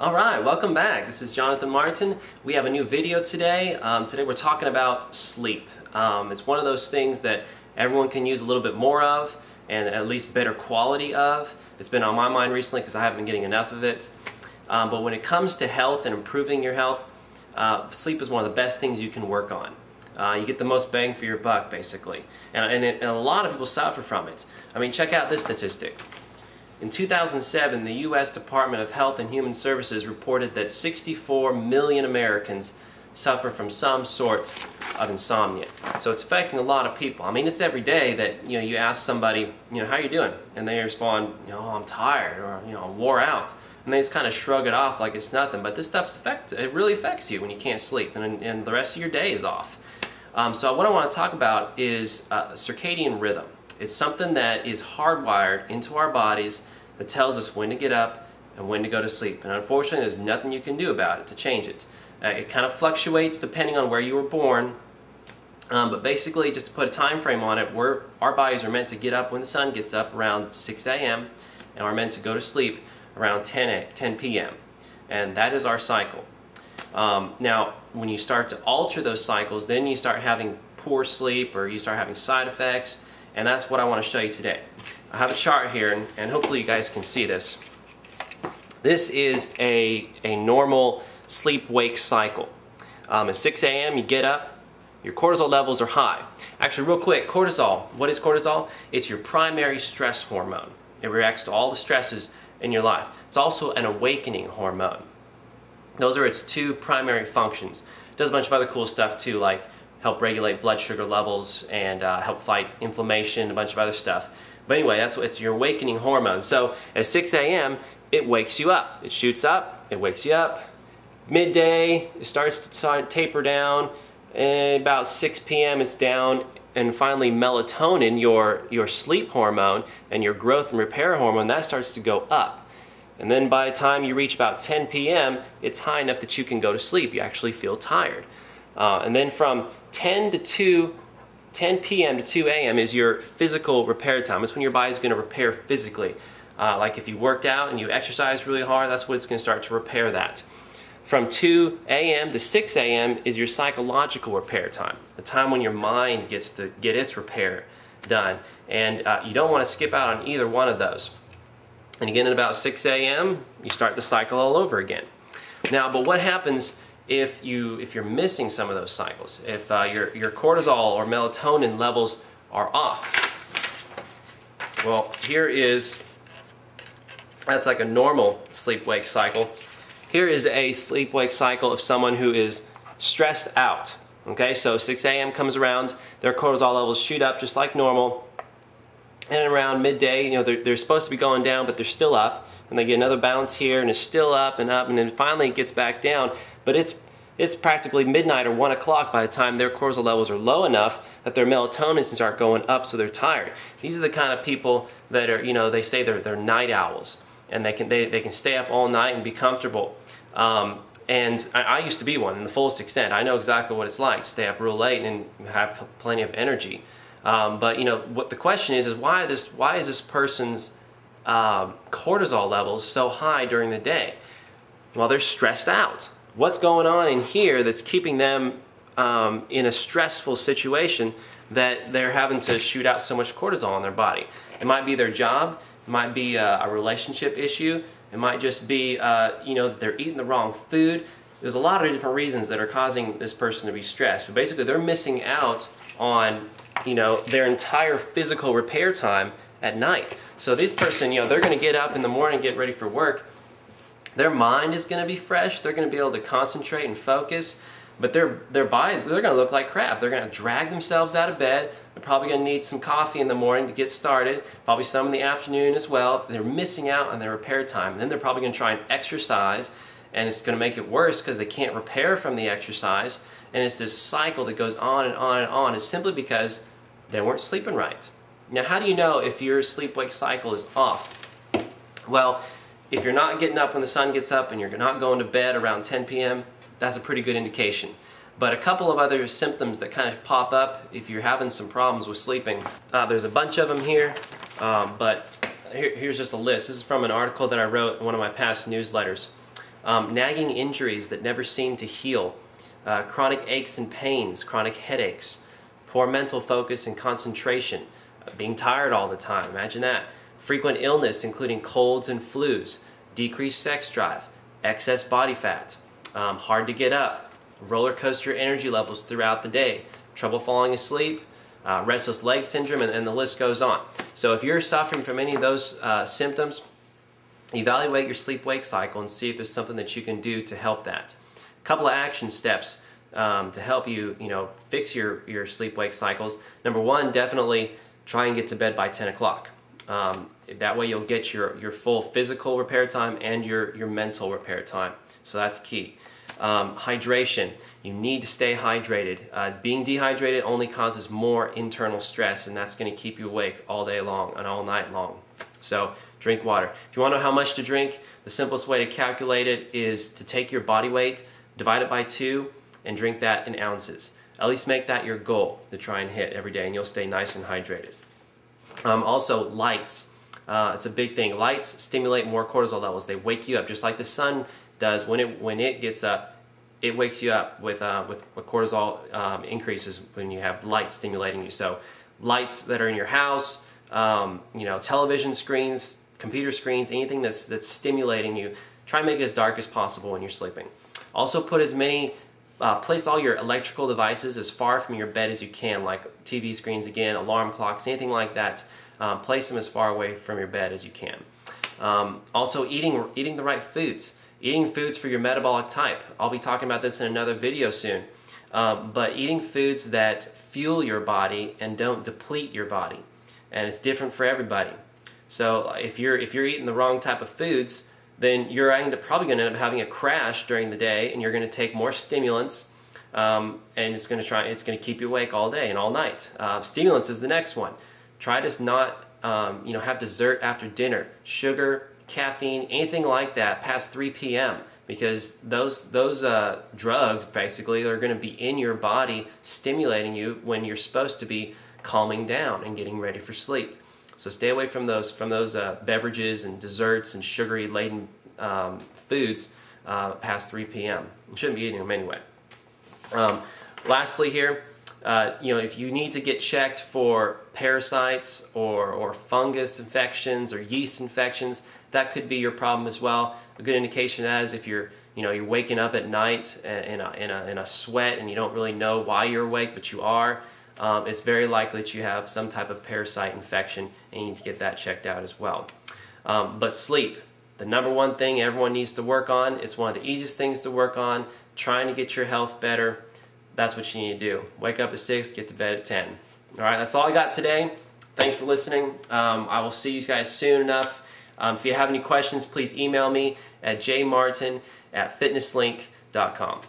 Alright, welcome back. This is Jonathan Martin. We have a new video today. Today we're talking about sleep. It's one of those things that everyone can use a little bit more of and at least better quality of. It's been on my mind recently because I haven't been getting enough of it. But when it comes to health and improving your health, sleep is one of the best things you can work on. You get the most bang for your buck, basically. And a lot of people suffer from it. I mean, check out this statistic. In 2007, the U.S. Department of Health and Human Services reported that 64 million Americans suffer from some sort of insomnia. So it's affecting a lot of people. I mean, it's every day that you ask somebody, how are you doing? And they respond, I'm tired, or I'm wore out. And they just kind of shrug it off like it's nothing. But this stuff's it really affects you when you can't sleep, and the rest of your day is off. So what I want to talk about is circadian rhythm. It's something that is hardwired into our bodies that tells us when to get up and when to go to sleep. And unfortunately, there's nothing you can do about it to change it. It kind of fluctuates depending on where you were born. But basically, just to put a time frame on it, our bodies are meant to get up when the sun gets up around 6 a.m. and we're meant to go to sleep around 10 p.m. And that is our cycle. Now, when you start to alter those cycles, then you start having poor sleep or you start having side effects. And that's what I want to show you today. I have a chart here, and hopefully you guys can see this. This is a normal sleep-wake cycle. At 6 a.m. you get up, your cortisol levels are high. Actually, real quick, cortisol, what is cortisol? It's your primary stress hormone. It reacts to all the stresses in your life. It's also an awakening hormone. Those are its two primary functions. It does a bunch of other cool stuff too, like help regulate blood sugar levels and help fight inflammation, a bunch of other stuff. But anyway, it's your awakening hormone. So at 6 a.m., it wakes you up. It shoots up, it wakes you up. Midday, it starts to taper down. And about 6 p.m., it's down. And finally, melatonin, your sleep hormone, and your growth and repair hormone, that starts to go up. And then by the time you reach about 10 p.m., it's high enough that you can go to sleep. You actually feel tired. And then from 10 p.m. to 2 a.m. is your physical repair time. It's when your body's going to repair physically. Like if you worked out and you exercised really hard, that's what it's going to start to repair that. From 2 a.m. to 6 a.m. is your psychological repair time, the time when your mind gets to get its repair done. And you don't want to skip out on either one of those. And again, at about 6 a.m., you start the cycle all over again. Now, but what happens if you're missing some of those cycles? If your cortisol or melatonin levels are off? Well, that's like a normal sleep-wake cycle. Here is a sleep-wake cycle of someone who is stressed out. Okay, so 6 a.m. comes around, their cortisol levels shoot up just like normal. And around midday, they're supposed to be going down, but they're still up. And they get another bounce here, and it's still up, and then finally it gets back down. But it's practically midnight or 1 o'clock by the time their cortisol levels are low enough that their melatonin start going up, so they're tired. These are the kind of people that are, they say they're night owls, and they can stay up all night and be comfortable. And I used to be one in the fullest extent. I know exactly what it's like to stay up real late and have plenty of energy. But what the question is why is this person's cortisol levels so high during the day? Well, they're stressed out. What's going on in here that's keeping them in a stressful situation that they're having to shoot out so much cortisol in their body? It might be their job. It might be a relationship issue. It might just be that they're eating the wrong food. There's a lot of different reasons that are causing this person to be stressed. But basically, they're missing out on their entire physical repair time at night. So this person, they're going to get up in the morning, get ready for work. Their mind is going to be fresh. They're going to be able to concentrate and focus. But their bodies, they're going to look like crap. They're going to drag themselves out of bed. They're probably going to need some coffee in the morning to get started. Probably some in the afternoon as well. They're missing out on their repair time. And then they're probably going to try and exercise. And it's going to make it worse because they can't repair from the exercise. And it's this cycle that goes on and on and on. It's simply because they weren't sleeping right. Now, how do you know if your sleep-wake cycle is off? Well, if you're not getting up when the sun gets up and you're not going to bed around 10 p.m., that's a pretty good indication. But a couple of other symptoms that kind of pop up if you're having some problems with sleeping. There's a bunch of them here, but here's just a list. This is from an article that I wrote in one of my past newsletters. nagging injuries that never seem to heal, chronic aches and pains, chronic headaches, poor mental focus and concentration, being tired all the time, imagine that, frequent illness including colds and flus, decreased sex drive, excess body fat, hard to get up, roller coaster energy levels throughout the day, trouble falling asleep, restless leg syndrome, and the list goes on. So if you're suffering from any of those symptoms, evaluate your sleep-wake cycle and see if there's something that you can do to help that. A couple of action steps to help you, fix your sleep-wake cycles. Number one, definitely try and get to bed by 10 o'clock. That way you'll get your full physical repair time and your mental repair time. So that's key. Hydration. You need to stay hydrated. Being dehydrated only causes more internal stress, and that's going to keep you awake all day long and all night long. So drink water. If you want to know how much to drink, the simplest way to calculate it is to take your body weight, divide it by 2, and drink that in ounces. At least make that your goal to try and hit every day, and you'll stay nice and hydrated. Also, lights. It's a big thing. Lights stimulate more cortisol levels. They wake you up, just like the sun does. When it gets up, it wakes you up with cortisol increases when you have light stimulating you. So lights that are in your house, television screens, computer screens, anything that's stimulating you, try and make it as dark as possible when you're sleeping. Also put as many, place all your electrical devices as far from your bed as you can, like TV screens again, alarm clocks, anything like that. Place them as far away from your bed as you can. Also eating the right foods. Eating foods for your metabolic type. I'll be talking about this in another video soon. But eating foods that fuel your body and don't deplete your body. And it's different for everybody. So if you're eating the wrong type of foods, then you're probably going to end up having a crash during the day, and you're going to take more stimulants, and it's going to keep you awake all day and all night. Stimulants is the next one. Try to not have dessert after dinner, sugar, caffeine, anything like that past 3 p.m. because those drugs basically are going to be in your body stimulating you when you're supposed to be calming down and getting ready for sleep. So stay away from those beverages and desserts and sugary laden foods past 3 p.m. You shouldn't be eating them anyway. Lastly here, if you need to get checked for parasites or fungus infections or yeast infections, that could be your problem as well. A good indication is if you're waking up at night in a sweat and you don't really know why you're awake, but you are. It's very likely that you have some type of parasite infection, and you need to get that checked out as well. But sleep, the number one thing everyone needs to work on. It's one of the easiest things to work on. Trying to get your health better. That's what you need to do. Wake up at 6, get to bed at 10. All right, that's all I got today. Thanks for listening. I will see you guys soon enough. If you have any questions, please email me at jmartin@fitnesslink.com.